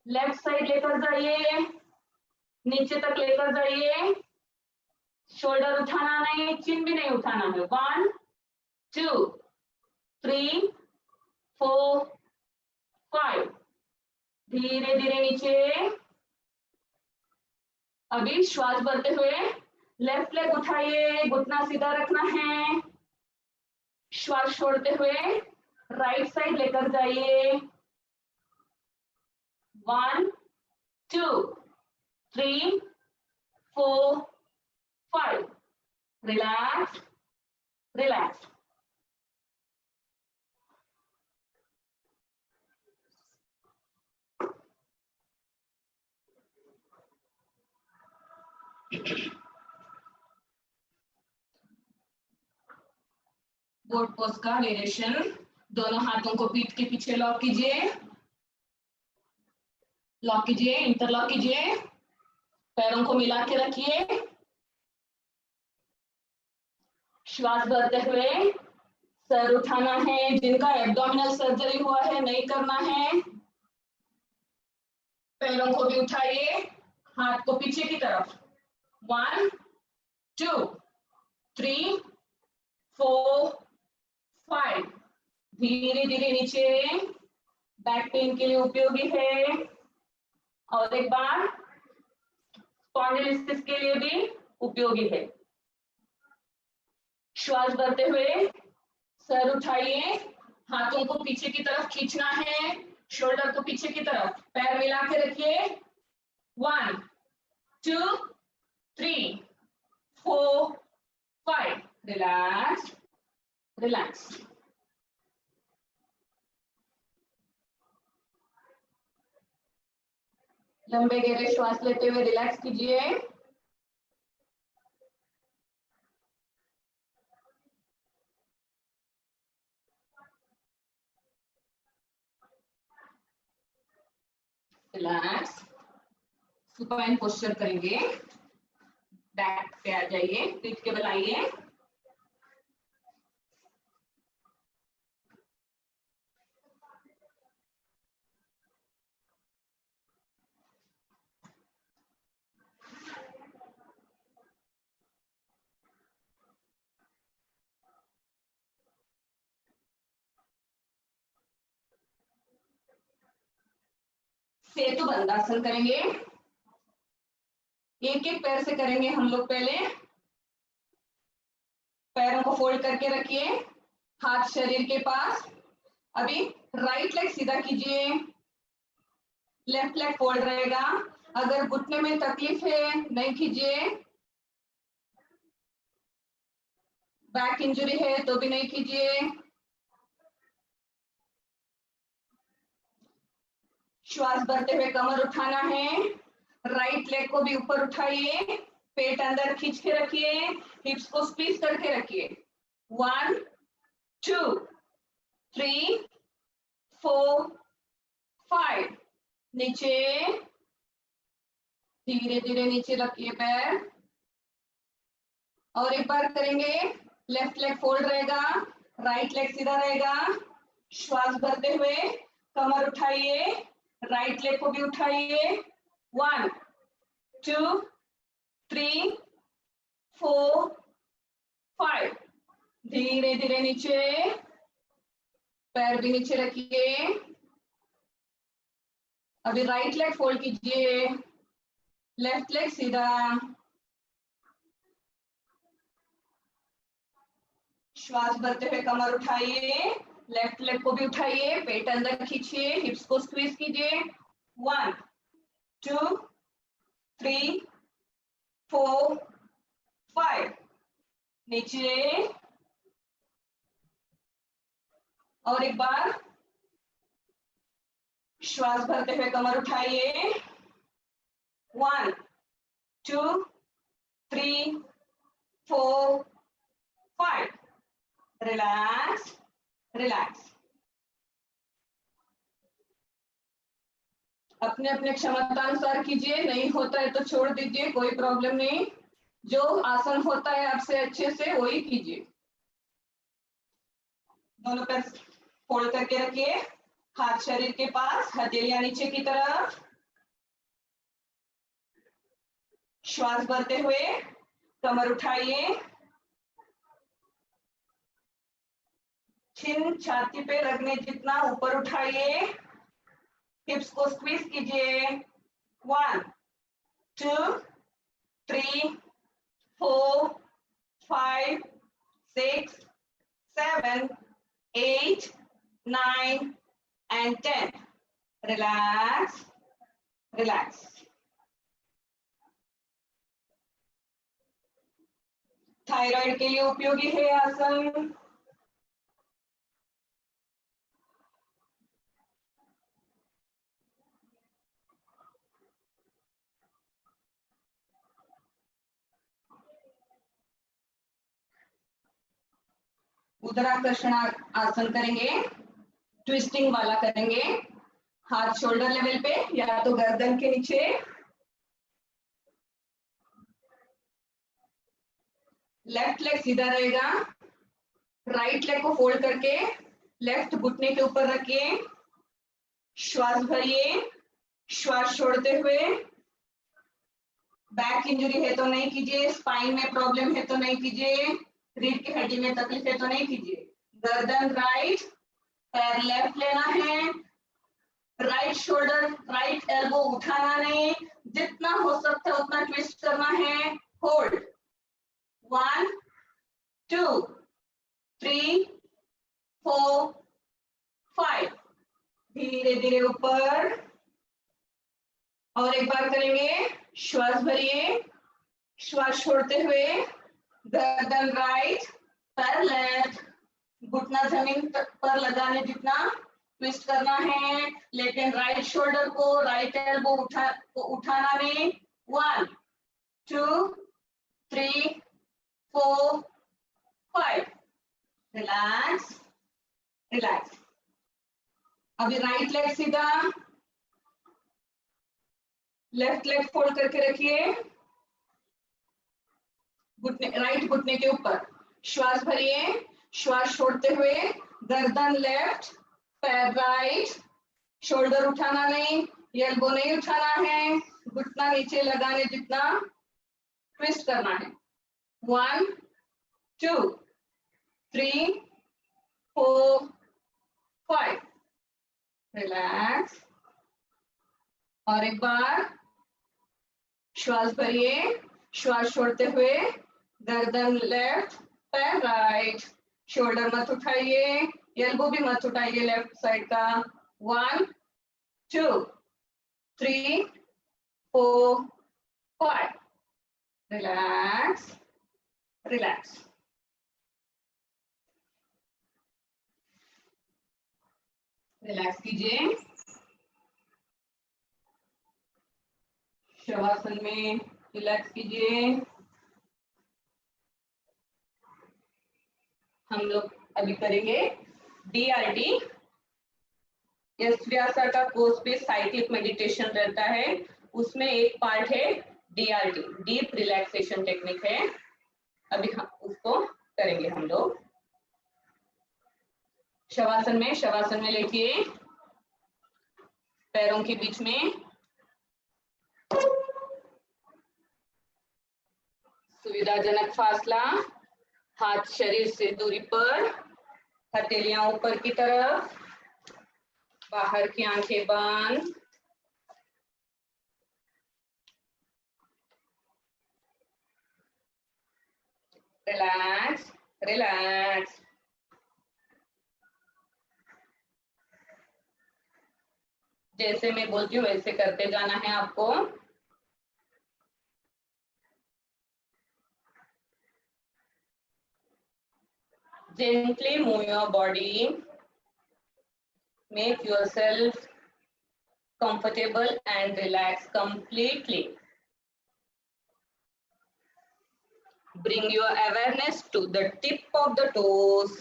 लेफ्ट साइड लेकर जाइए, नीचे तक लेकर जाइए, शोल्डर उठाना नहीं, चिन भी नहीं उठाना है। 1 2 3 4 5, धीरे धीरे नीचे। अभी श्वास भरते हुए लेफ्ट लेग उठाइए, घुटना सीधा रखना है, श्वास छोड़ते हुए राइट साइड लेकर जाइए। 1 2 3 4 5, रिलैक्स रिलैक्स। गोट पोज का वेरिएशन। दोनों हाथों को पीठ के पीछे लॉक कीजिए, लॉक कीजिए, इंटरलॉक कीजिए, पैरों को मिला के रखिए, श्वास भरते हुए सर उठाना है। जिनका एब्डोमिनल सर्जरी हुआ है नहीं करना है, पैरों को भी उठाइए, हाथ को पीछे की तरफ। 1 2 3 4 5। धीरे धीरे नीचे, बैक पेन के लिए उपयोगी है। और एक बार स्पॉन्डिलोलिसिस के लिए भी उपयोगी है। श्वास भरते हुए सर उठाइए, हाथों को पीछे की तरफ खींचना है, शोल्डर को पीछे की तरफ, पैर मिला के रखिए। 1 2 3 4 5। Relax relax. लंबे गहरे श्वास लेते हुए रिलैक्स कीजिए। रिलैक्स। सुपाइन पोस्चर करेंगे, बैक पे आ जाइए, पीठ के बल आइए। सेतु बंदासन करेंगे, एक एक पैर से करेंगे हम लोग। पहले पैरों को फोल्ड करके रखिए, हाथ शरीर के पास। अभी राइट लेग सीधा कीजिए, लेफ्ट लेग फोल्ड रहेगा। अगर घुटने में तकलीफ है नहीं कीजिए, बैक इंजरी है तो भी नहीं कीजिए। श्वास भरते हुए कमर उठाना है, राइट लेग को भी ऊपर उठाइए, पेट अंदर खींच के रखिए, हिप्स को स्क्वीज करके रखिए। 1 2 3 4 5। नीचे, धीरे धीरे नीचे रखिए पैर। और एक बार करेंगे, लेफ्ट लेग फोल्ड रहेगा, राइट लेग सीधा रहेगा। श्वास भरते हुए कमर उठाइए, राइट लेग को भी उठाइए। 1 2 3 4 5। धीरे धीरे नीचे, पैर भी नीचे रखिए। अभी राइट लेग फोल्ड कीजिए, लेफ्ट लेग सीधा। श्वास भरते हुए कमर उठाइए, लेफ्ट लेग को भी उठाइए, पेट अंदर खींचिए, हिप्स को स्क्वीज कीजिए। 1 2 3 4 5। नीचे, और एक बार श्वास भरते हुए कमर उठाइए। 1 2 3 4 5। Relax relax. अपने अपने क्षमता अनुसार कीजिए, नहीं होता है तो छोड़ दीजिए, कोई प्रॉब्लम नहीं। जो आसन होता है आपसे अच्छे से वही कीजिए। दोनों पैर फोल्ड करके रखिए, हाथ शरीर के पास, हथेलियां नीचे की तरफ। श्वास भरते हुए कमर उठाइए, छिन छाती पे लगने जितना ऊपर उठाइए, हिप्स को स्क्वीज कीजिए। 1 2 3 4 5 6 7 8 9 and 10। Relax relax. थायराइड के लिए उपयोगी है आसन। उदराकर्षण आसन करेंगे, ट्विस्टिंग वाला करेंगे, हाथ शोल्डर लेवल पे या तो गर्दन के नीचे, लेफ्ट लेग सीधा रहेगा, राइट लेग को फोल्ड करके लेफ्ट घुटने के ऊपर रखिए, श्वास भरिए, श्वास छोड़ते हुए, बैक इंजरी है तो नहीं कीजिए, स्पाइन में प्रॉब्लम है तो नहीं कीजिए, रीढ़ की हड्डी में तकलीफ है तो नहीं कीजिए। गर्दन राइट, पैर लेफ्ट लेना है, राइट शोल्डर राइट एल्बो उठाना नहीं, जितना हो सकता है उतना ट्विस्ट करना है, होल्ड, 1 2 3 4 5, धीरे धीरे ऊपर, और एक बार करेंगे, श्वास भरिए, श्वास छोड़ते हुए, गर्दन राइट, पैर लेफ्ट, घुटना जमीन पर लगाने जितना ट्विस्ट करना है, लेकिन राइट शोल्डर को राइट एल्बो उठाना नहीं, 1 2 3 4 5, रिलैक्स रिलैक्स। अभी राइट लेग सीधा, लेफ्ट लेग फोल्ड करके रखिए, घुटने राइट घुटने के ऊपर, श्वास भरिए, श्वास छोड़ते हुए, गर्दन लेफ्ट, पैर राइट, शोल्डर उठाना नहीं, एल्बो नहीं उठाना है, घुटना नीचे लगाने जितना ट्विस्ट करना है, 1 2 3 4 5, रिलैक्स। और एक बार श्वास भरिए, श्वास छोड़ते हुए, गर्दन लेफ्ट, पैर राइट, शोल्डर मत उठाइए, एल्बो भी मत उठाइए लेफ्ट साइड का, 1 2 3 4 5, रिलैक्स रिलैक्स। रिलैक्स कीजिए, शवासन में रिलैक्स कीजिए। हम लोग अभी करेंगे DRT। यश व्यासा का कोर्स पे साइक्लिक मेडिटेशन रहता है, उसमें एक पार्ट है DRT, डीप रिलैक्सेशन टेक्निक है। अभी हम उसको करेंगे हम लोग। शवासन में लेटिए, पैरों के बीच में सुविधाजनक फासला, हाथ शरीर से दूरी पर, हथेलियां ऊपर की तरफ, बाहर की आंखें बंद। Relax relax. जैसे मैं बोलती हूँ वैसे करते जाना है आपको। Gently move your body, make yourself comfortable and relax completely. Bring your awareness to the tip of the toes.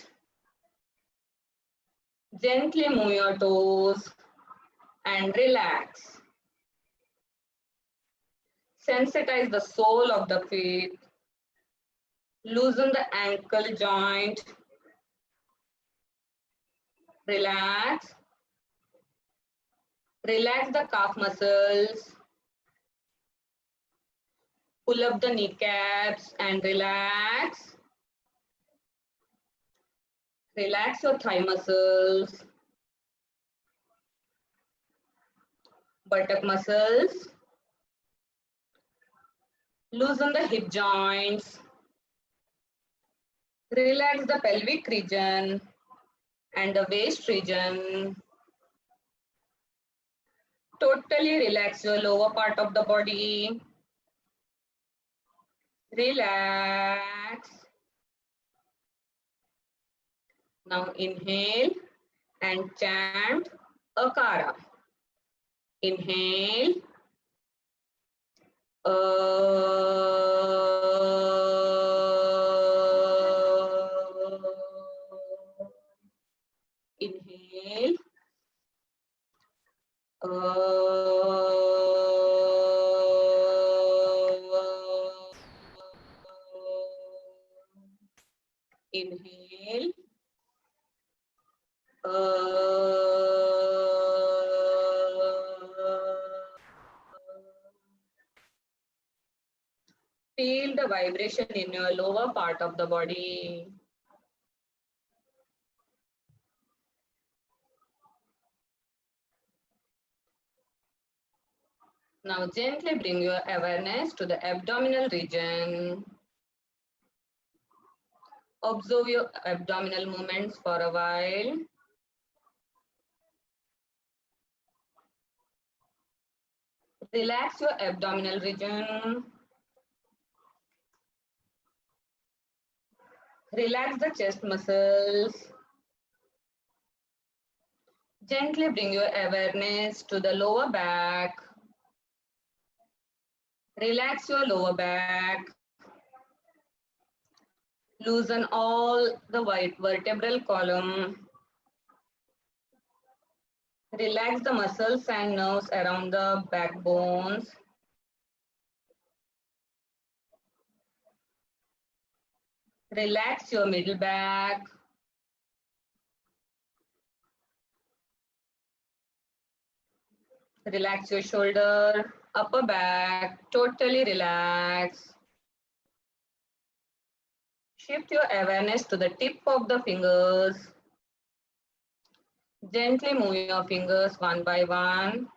Gently move your toes and relax. Sensitize the sole of the feet. Loosen the ankle joint. Relax. Relax the calf muscles. Pull up the kneecaps and relax. Relax your thigh muscles. Buttock muscles. Loosen the hip joints. Relax the pelvic region and the waist region. Totally relax your lower part of the body. Relax. Now inhale and chant Akara. Inhale. Inhale. Feel the vibration in your lower part of the body. Now gently bring your awareness to the abdominal region. Observe your abdominal movements for a while. Relax your abdominal region. Relax the chest muscles. Gently bring your awareness to the lower back. Relax your lower back. Loosen all the vertebral column. Relax the muscles and nerves around the backbones. Relax your middle back. Relax your shoulder, upper back, totally relax. Shift your awareness to the tip of the fingers. Gently move your fingers one by one.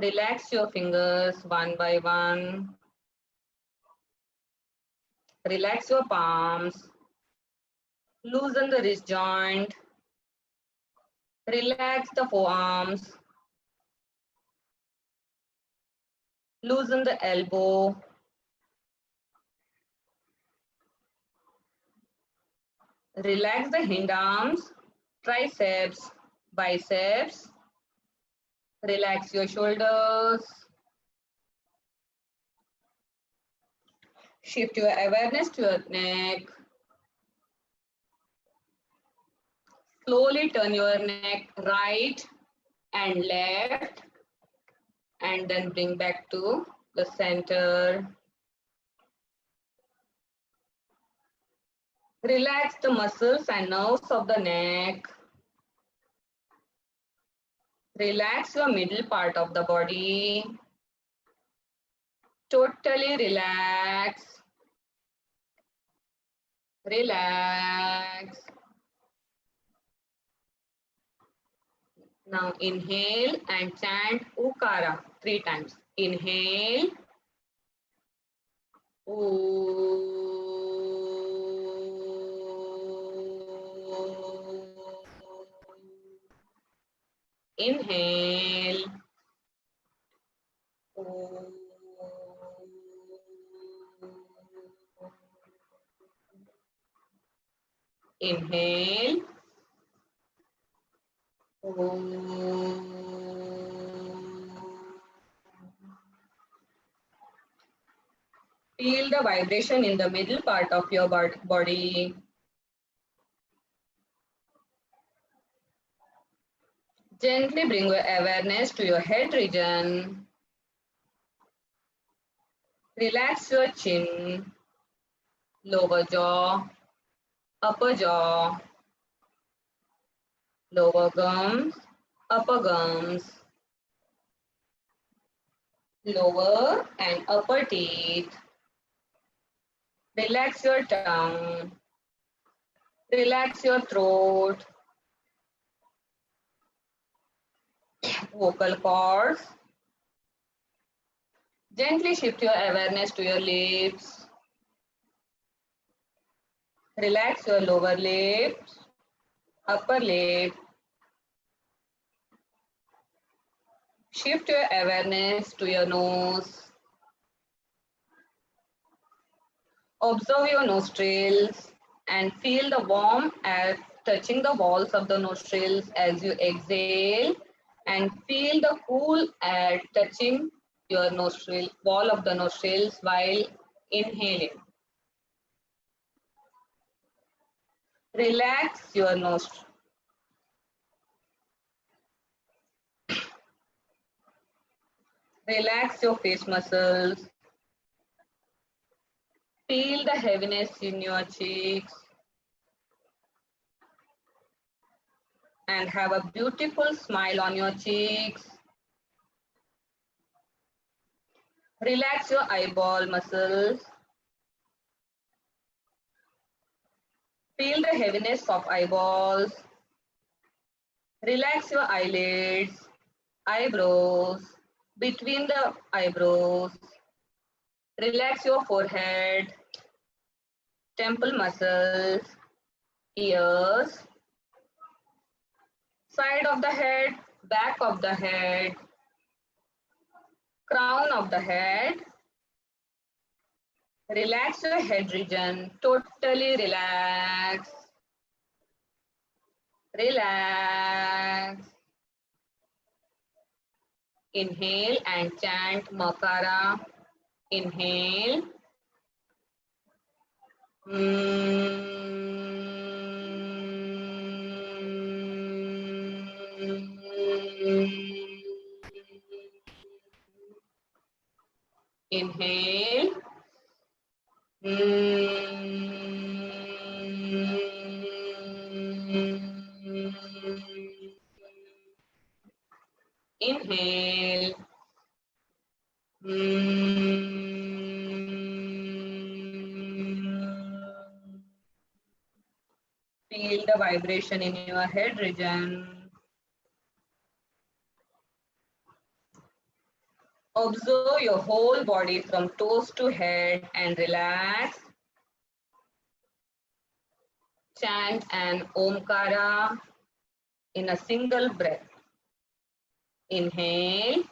Relax your fingers one by one. Relax your palms. Loosen the wrist joint. Relax the forearms. Loosen the elbow. Relax the hind arms, triceps, biceps. Relax your shoulders. Shift your awareness to your neck. Slowly turn your neck right and left, and then bring back to the center. Relax the muscles and nerves of the neck. Relax your middle part of the body. Totally relax. Relax. Now inhale and chant Ukara 3 times. Inhale. Inhale. Inhale. Feel the vibration in the middle part of your body. Gently bring your awareness to your head region. Relax your chin, lower jaw, upper jaw, lower gums, upper gums, lower and upper teeth. Relax your tongue. Relax your throat, vocal cords. Gently shift your awareness to your lips. Relax your lower lips, upper lip. Shift your awareness to your nose. Observe your nostrils and feel the warm air touching the walls of the nostrils as you exhale, and feel the cool air touching your wall of the nostrils while inhaling. Relax your nostrils. Relax your face muscles. Feel the heaviness in your cheeks. And have a beautiful smile on your cheeks. Relax your eyeball muscles. Feel the heaviness of eyeballs. Relax your eyelids, eyebrows, between the eyebrows. Relax your forehead, temple muscles, ears, side of the head, back of the head, crown of the head. Relax your head region, totally relax. Relax. Inhale and chant Makara. Inhale. Inhale. Inhale. Feel the vibration in your head region. Observe your whole body from toes to head and relax. Chant an Omkara in a single breath. Inhale.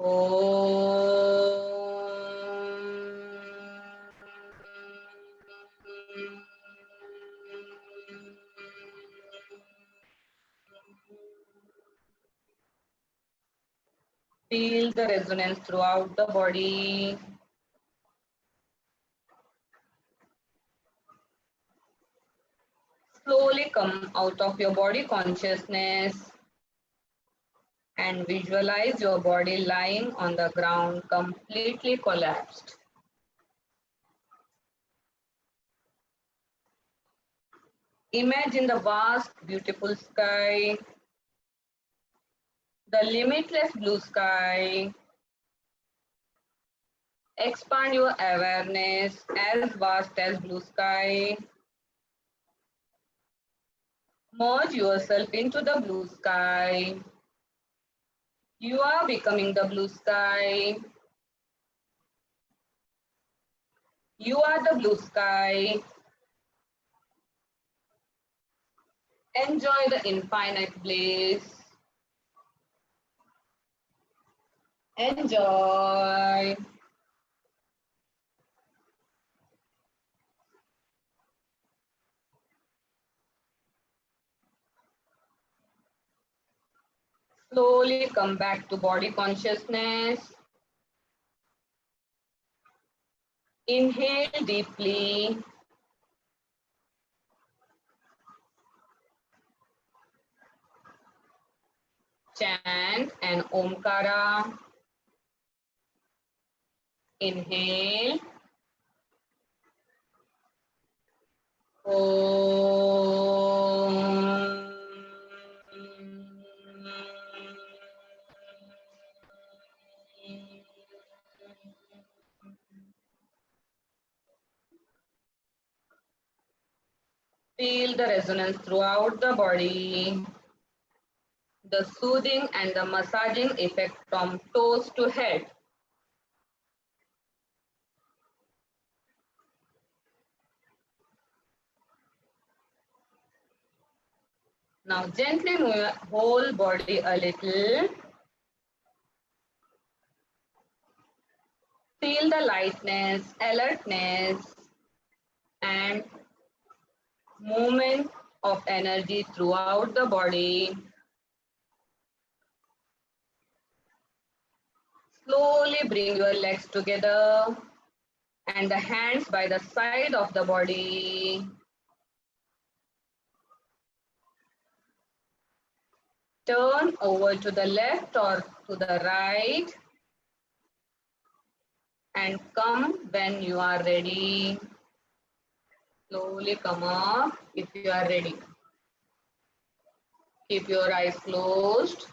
Om. Feel the resonance throughout the body. Slowly come out of your body consciousness and visualize your body lying on the ground completely collapsed. Imagine the vast, beautiful sky, the limitless blue sky. Expand your awareness as vast as blue sky. Merge yourself into the blue sky. You are becoming the blue sky. You are the blue sky. Enjoy the infinite bliss. Enjoy. Slowly come back to body consciousness. Inhale deeply. Chant an Omkara. Inhale. Om. Feel the resonance throughout the body. The soothing and the massaging effect from toes to head. Now gently move your whole body a little. Feel the lightness, alertness, and movement of energy throughout the body. Slowly bring your legs together and the hands by the side of the body. Turn over to the left or to the right and come when you are ready. Slowly come up if you are ready. Keep your eyes closed.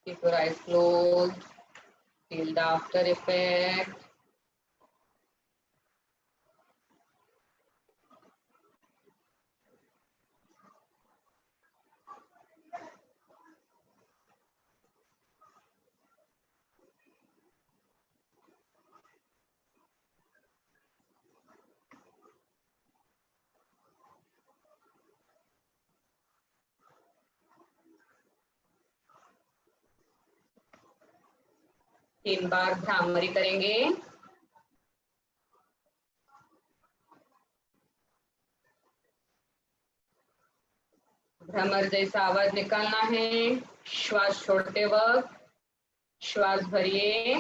Keep your eyes closed. Feel the after effect. तीन बार भ्रामरी करेंगे। भ्रमर जैसा आवाज निकालना है। श्वास छोड़ते वक्त श्वास भरिए।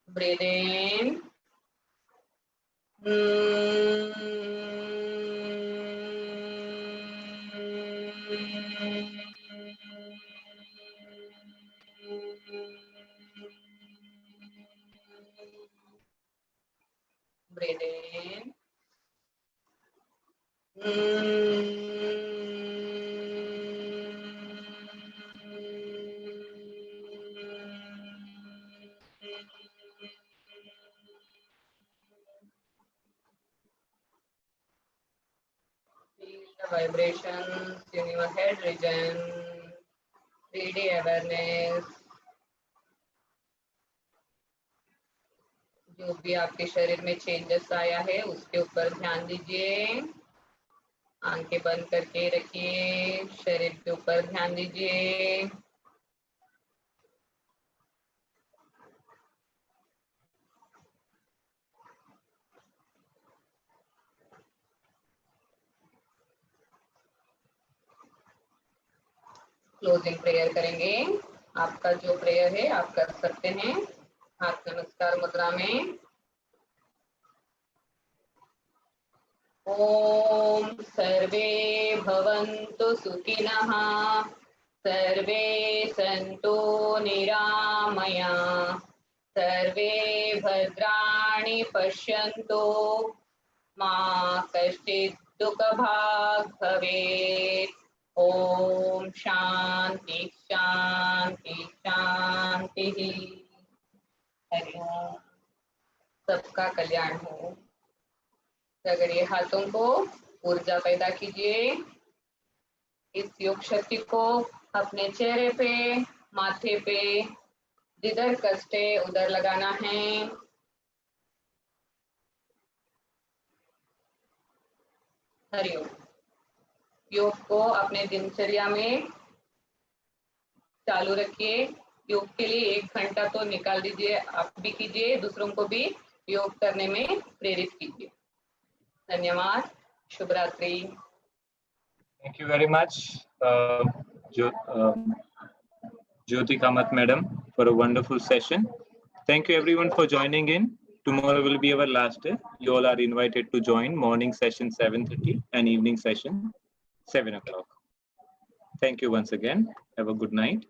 Breathe in. Breathe in. Feel the vibrations in your head region. 3D awareness. जो भी आपके शरीर में चेंजेस आया है उसके ऊपर ध्यान दीजिए। आंखें बंद करके रखिए। शरीर के ऊपर ध्यान दीजिए। क्लोजिंग प्रेयर करेंगे। आपका जो प्रेयर है आप कर सकते हैं हाथ नमस्कार मुद्रा में। ओम सर्वे भवन्तु सुखिनः, सर्वे सन्तु निरामयाः, सर्वे भद्राणि पश्यन्तु, मा कश्चित् दुःखभाग् भवेत्। ओम शांति शांति शांति। हरि ओम। सबका कल्याण हो। रगड़िए हाथों को, ऊर्जा पैदा कीजिए। इस योग शक्ति को अपने चेहरे पे, माथे पे, जिधर कष्ट है उधर लगाना है। हरिओम। योग को अपने दिनचर्या में चालू रखिए। योग के लिए 1 घंटा तो निकाल दीजिए। आप भी कीजिए, दूसरों को भी योग करने में प्रेरित कीजिए। धन्यवाद। शुभ रात्रि। Thank you very much, Jyoti Kamath madam, for a wonderful session. Thank you everyone for joining in. Tomorrow will be our last day. You all are invited to join morning session 7:30 and evening session 7 o'clock. Thank you once again. Have a good night.